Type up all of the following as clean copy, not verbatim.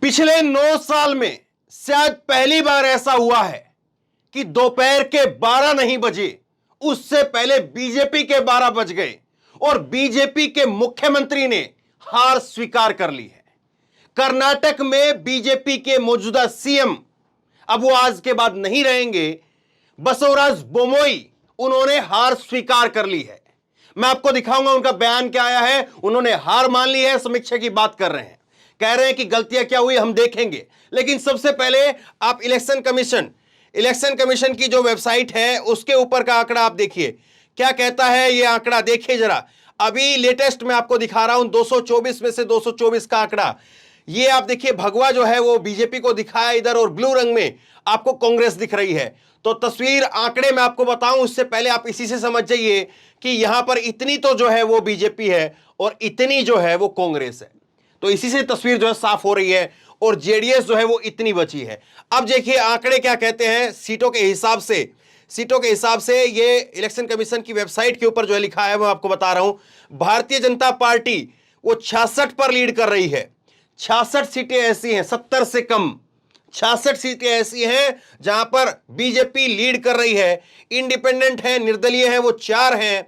पिछले 9 साल में शायद पहली बार ऐसा हुआ है कि दोपहर के 12 नहीं बजे, उससे पहले बीजेपी के 12 बज गए और बीजेपी के मुख्यमंत्री ने हार स्वीकार कर ली है। कर्नाटक में बीजेपी के मौजूदा सीएम, अब वो आज के बाद नहीं रहेंगे, बसवराज बोमोई, उन्होंने हार स्वीकार कर ली है। मैं आपको दिखाऊंगा उनका बयान क्या आया है। उन्होंने हार मान ली है, समीक्षा की बात कर रहे हैं, कह रहे हैं कि गलतियां क्या हुई हम देखेंगे। लेकिन सबसे पहले आप इलेक्शन कमीशन की जो वेबसाइट है उसके ऊपर का आंकड़ा आप देखिए, क्या कहता है ये आंकड़ा देखिए जरा। अभी लेटेस्ट मैं आपको दिखा रहा हूं 224 में से 224 का आंकड़ा। ये आप देखिए, भगवा जो है वो बीजेपी को दिखाया इधर और ब्लू रंग में आपको कांग्रेस दिख रही है। तो तस्वीर आंकड़े में आपको बताऊं उससे पहले आप इसी से समझ जाइए कि यहां पर इतनी तो जो है वो बीजेपी है और इतनी जो है वो कांग्रेस है। तो इसी से तस्वीर जो है साफ हो रही है और जेडीएस जो है वो इतनी बची है। अब देखिए आंकड़े क्या कहते हैं सीटों के हिसाब से ये इलेक्शन कमीशन की वेबसाइट के ऊपर जो है लिखा है मैं आपको बता रहा हूं। भारतीय जनता पार्टी वो 66 पर लीड कर रही है। 66 सीटें ऐसी हैं, 70 से कम 66 सीटें ऐसी हैं जहां पर बीजेपी लीड कर रही है। इंडिपेंडेंट है, निर्दलीय है, वो 4 हैं।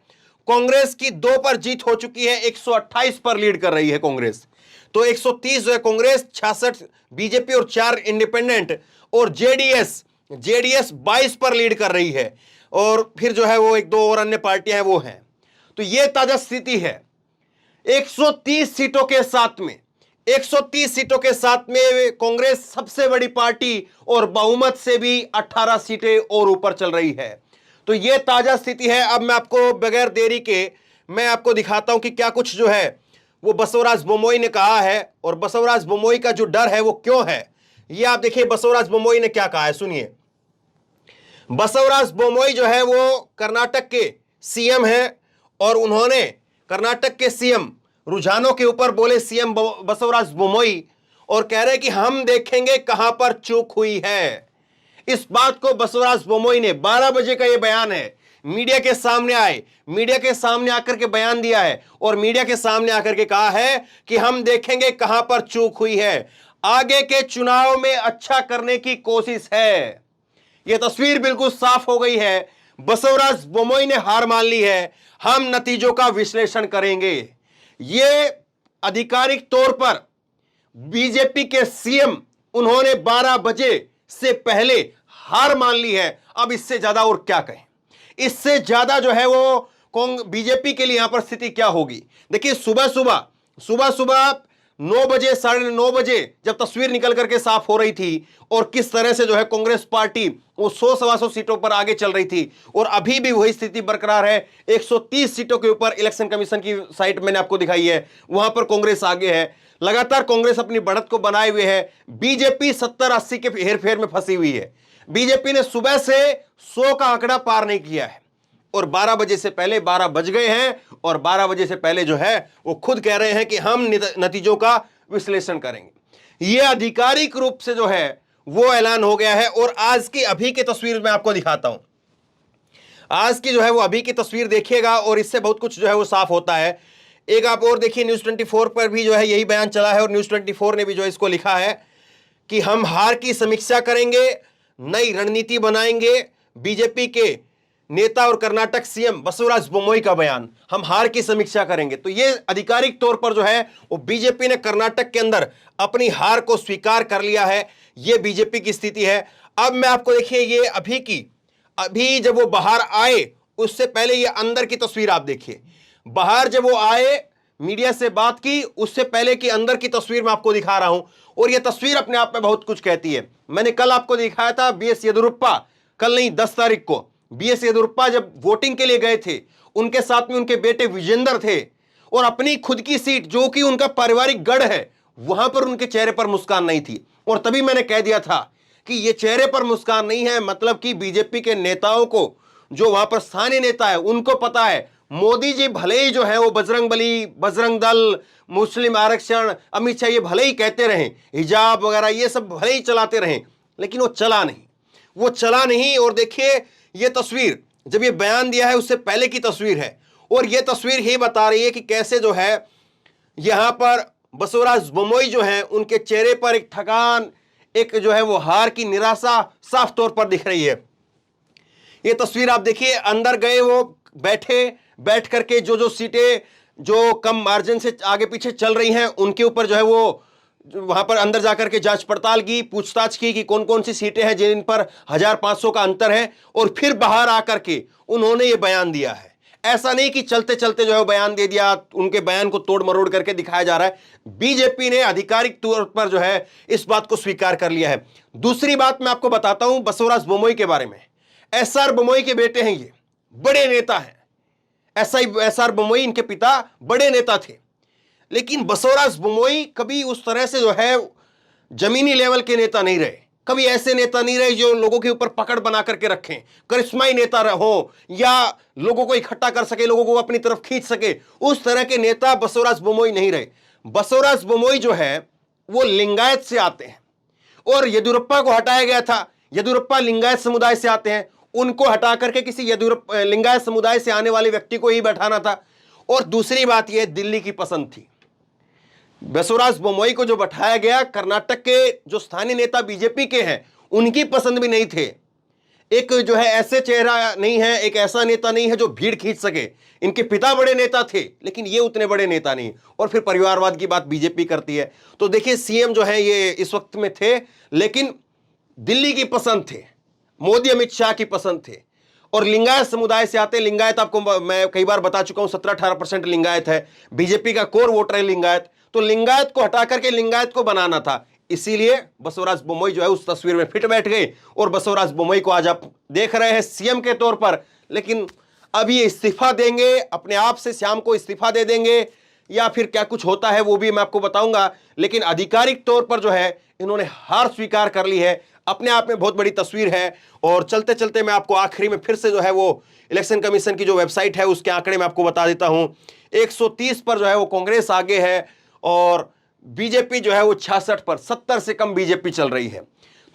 कांग्रेस की 2 पर जीत हो चुकी है, 128 पर लीड कर रही है कांग्रेस। तो 130 जो है कांग्रेस, 66 बीजेपी और 4 इंडिपेंडेंट, और जेडीएस 22 पर लीड कर रही है। और फिर जो है वो 1-2 और अन्य पार्टियां हैं वो हैं। तो ये ताजा स्थिति है। 130 सीटों के साथ में 130 सीटों के साथ में कांग्रेस सबसे बड़ी पार्टी और बहुमत से भी 18 सीटें और ऊपर चल रही है। तो यह ताजा स्थिति है। अब मैं आपको बगैर देरी के मैं आपको दिखाता हूं कि क्या कुछ जो है वो बसवराज बोमोई ने कहा है और बसवराज बोमोई का जो डर है वो क्यों है। ये आप देखिए बसवराज बोमोई ने क्या कहा है, सुनिए। बसवराज बोमोई जो है वो कर्नाटक के सीएम है और उन्होंने कर्नाटक के सीएम रुझानों के ऊपर बोले सीएम बसवराज बोमोई, और कह रहे कि हम देखेंगे कहां पर चूक हुई है। इस बात को बसवराज बोमोई ने 12 बजे का यह बयान है, मीडिया के सामने आए, मीडिया के सामने आकर के बयान दिया है और मीडिया के सामने आकर के कहा है कि हम देखेंगे कहां पर चूक हुई है, आगे के चुनाव में अच्छा करने की कोशिश है। यह तस्वीर बिल्कुल साफ हो गई है। बसवराज बोमोई ने हार मान ली है, हम नतीजों का विश्लेषण करेंगे। यह आधिकारिक तौर पर बीजेपी के सीएम उन्होंने 12 बजे से पहले हार मान ली है। अब इससे ज्यादा और क्या कहें, इससे ज्यादा जो है वो बीजेपी के लिए यहां पर स्थिति क्या होगी। देखिए सुबह सुबह 9 बजे 9:30 बजे जब तस्वीर निकल करके साफ हो रही थी और किस तरह से जो है कांग्रेस पार्टी वो 100-125 सीटों पर आगे चल रही थी और अभी भी वही स्थिति बरकरार है। 130 सीटों के ऊपर इलेक्शन कमीशन की साइट मैंने आपको दिखाई है, वहां पर कांग्रेस आगे है। लगातार कांग्रेस अपनी बढ़त को बनाए हुए है। बीजेपी 70-80 के हेरफेर में फंसी हुई है। बीजेपी ने सुबह से 100 का आंकड़ा पार नहीं किया है और 12 बजे से पहले 12 बज गए हैं और 12 बजे से पहले जो है वो खुद कह रहे हैं कि हम नतीजों का विश्लेषण करेंगे। ये आधिकारिक रूप से जो है वो ऐलान हो गया है। और आज की अभी की तस्वीर मैं आपको दिखाता हूं। आज की जो है वो अभी की तस्वीर देखिएगा और इससे बहुत कुछ जो है वो साफ होता है। एक आप और देखिए, न्यूज़ 24 पर भी जो है यही बयान चला है और न्यूज़ 24 ने भी जो इसको लिखा है कि हम हार की समीक्षा करेंगे, नई रणनीति बनाएंगे। बीजेपी के नेता और कर्नाटक सीएम बसवराज बोमोई का बयान, हम हार की समीक्षा करेंगे। तो ये आधिकारिक तौर पर जो है वो बीजेपी ने कर्नाटक के अंदर अपनी हार को स्वीकार कर लिया है। ये बीजेपी की स्थिति है। अब मैं आपको देखिए ये अभी जब वो बाहर आए उससे पहले ये अंदर की तस्वीर आप देखिए। बाहर जब वो आए, मीडिया से बात की, उससे पहले की अंदर की तस्वीर मैं आपको दिखा रहा हूं और यह तस्वीर अपने आप में बहुत कुछ कहती है। मैंने कल आपको दिखाया था बीएस येदियुरप्पा, कल नहीं 10 तारीख को बीएस येदियुरप्पा जब वोटिंग के लिए गए थे, उनके साथ में उनके बेटे विजेंदर थे और अपनी खुद की सीट जो कि उनका पारिवारिक गढ़ है वहां पर उनके चेहरे पर मुस्कान नहीं थी। और तभी मैंने कह दिया था कि यह चेहरे पर मुस्कान नहीं है, मतलब कि बीजेपी के नेताओं को, जो वहां पर स्थानीय नेता है, उनको पता है मोदी जी भले ही जो है वो बजरंगबली, बजरंग दल, मुस्लिम आरक्षण, अमित शाह ये भले ही कहते रहें, हिजाब वगैरह ये सब भले ही चलाते रहें, लेकिन वो चला नहीं। और देखिए ये तस्वीर जब ये बयान दिया है उससे पहले की तस्वीर है और ये तस्वीर ही बता रही है कि कैसे जो है यहां पर बसवराज बोम्मई जो है उनके चेहरे पर एक थकान, एक जो है वो हार की निराशा साफ तौर पर दिख रही है। ये तस्वीर आप देखिए, अंदर गए वो बैठ करके जो सीटें जो कम मार्जिन से आगे पीछे चल रही हैं उनके ऊपर जो है वो वहां पर अंदर जाकर के जांच पड़ताल की, पूछताछ की कि कौन कौन सी सीटें हैं जिन पर 1500 का अंतर है, और फिर बाहर आकर के उन्होंने ये बयान दिया है। ऐसा नहीं कि चलते चलते जो है बयान दे दिया, उनके बयान को तोड़ मरोड़ करके दिखाया जा रहा है। बीजेपी ने आधिकारिक तौर पर जो है इस बात को स्वीकार कर लिया है। दूसरी बात मैं आपको बताता हूं बसवराज बोम्मई के बारे में। एसआर बोम्मई के बेटे हैं, ये बड़े नेता हैं। एसआर बोम्मई इनके पिता बड़े नेता थे, लेकिन बसवराज बोम्मई कभी उस तरह से जो है जमीनी लेवल के नेता नहीं रहे। कभी ऐसे नेता नहीं रहे जो लोगों के ऊपर पकड़ बना करके रखें, करिश्माई नेता हो या लोगों को इकट्ठा कर सके, लोगों को अपनी तरफ खींच सके, उस तरह के नेता बसवराज बोम्मई नहीं रहे। बसवराज बोम्मई जो है वो लिंगायत से आते हैं, और येदियुरप्पा को हटाया गया था। येदियुरप्पा लिंगायत समुदाय से आते हैं, उनको हटा करके किसी लिंगायत समुदाय से आने वाले व्यक्ति को ही बैठाना था। और दूसरी बात यह दिल्ली की पसंद थी। बसवराज बोम्मई को जो बैठाया गया, कर्नाटक के जो स्थानीय नेता बीजेपी के हैं उनकी पसंद भी नहीं थे। एक जो है ऐसे चेहरा नहीं है, एक ऐसा नेता नहीं है जो भीड़ खींच सके। इनके पिता बड़े नेता थे, लेकिन ये उतने बड़े नेता नहीं। और फिर परिवारवाद की बात बीजेपी करती है। तो देखिए, सीएम जो है ये इस वक्त में थे, लेकिन दिल्ली की पसंद थे, मोदी अमित शाह की पसंद थे, और लिंगायत समुदाय से आते। लिंगायत आपको मैं कई बार बता चुका हूं, 17-18% लिंगायत है। बीजेपी का कोर वोटर है लिंगायत। तो लिंगायत को हटा करके लिंगायत को बनाना था, इसीलिए बसवराज बोम्मई जो है उस तस्वीर में फिट बैठ गए। और बसवराज बोम्मई को आज आप देख रहे हैं सीएम के तौर पर, लेकिन अब ये इस्तीफा देंगे, अपने आप से शाम को इस्तीफा दे देंगे, या फिर क्या कुछ होता है वो भी मैं आपको बताऊंगा। लेकिन आधिकारिक तौर पर जो है इन्होंने हार स्वीकार कर ली है। अपने आप में बहुत बड़ी तस्वीर है। और चलते चलते मैं आपको आखिरी में फिर से जो है वो इलेक्शन कमीशन की जो वेबसाइट है उसके आंकड़े में आपको बता देता हूं। 130 पर जो है वो कांग्रेस आगे है, और बीजेपी जो है वो 66 पर, 70 से कम बीजेपी चल रही है।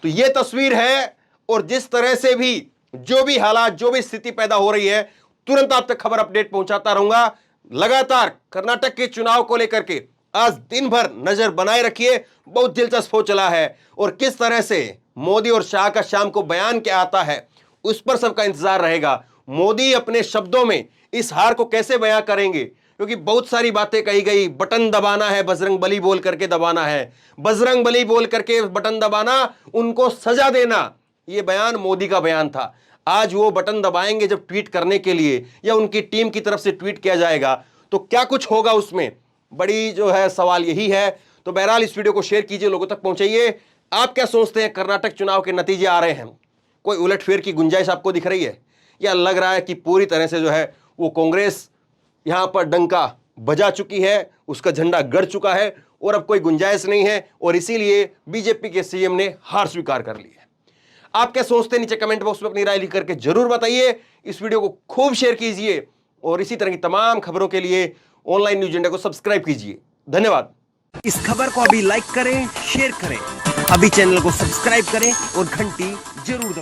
तो ये तस्वीर है। और जिस तरह से भी जो भी हालात, जो भी स्थिति पैदा हो रही है, तुरंत आप तक खबर अपडेट पहुंचाता रहूंगा। लगातार कर्नाटक के चुनाव को लेकर के आज दिन भर नजर बनाए रखिए। बहुत दिलचस्प हो चला है, और किस तरह से मोदी और शाह का शाम को बयान क्या आता है उस पर सबका इंतजार रहेगा। मोदी अपने शब्दों में इस हार को कैसे बयां करेंगे, क्योंकि बहुत सारी बातें कही गई। बटन दबाना है, बजरंग बली बोल करके दबाना है, बजरंग बली बोल करके बटन दबाना, उनको सजा देना, यह बयान मोदी का बयान था। आज वो बटन दबाएंगे जब ट्वीट करने के लिए, या उनकी टीम की तरफ से ट्वीट किया जाएगा, तो क्या कुछ होगा उसमें, बड़ी जो है सवाल यही है। तो बहरहाल इस वीडियो को शेयर कीजिए, लोगों तक पहुंचाइए। आप क्या सोचते हैं, कर्नाटक चुनाव के नतीजे आ रहे हैं, कोई उलटफेर की गुंजाइश आपको दिख रही है, या लग रहा है कि पूरी तरह से जो है वो कांग्रेस यहां पर डंका बजा चुकी है, उसका झंडा गड़ चुका है, और अब कोई गुंजाइश नहीं है, और इसीलिए बीजेपी के सीएम ने हार स्वीकार कर ली है? आप क्या सोचते हैं, नीचे कमेंट बॉक्स में अपनी राय लिख करके जरूर बताइए। इस वीडियो को खूब शेयर कीजिए, और इसी तरह की तमाम खबरों के लिए ऑनलाइन न्यूज इंडिया को सब्सक्राइब कीजिए। धन्यवाद। इस खबर को अभी लाइक करें, शेयर करें, अभी चैनल को सब्सक्राइब करें और घंटी जरूर दबाएं।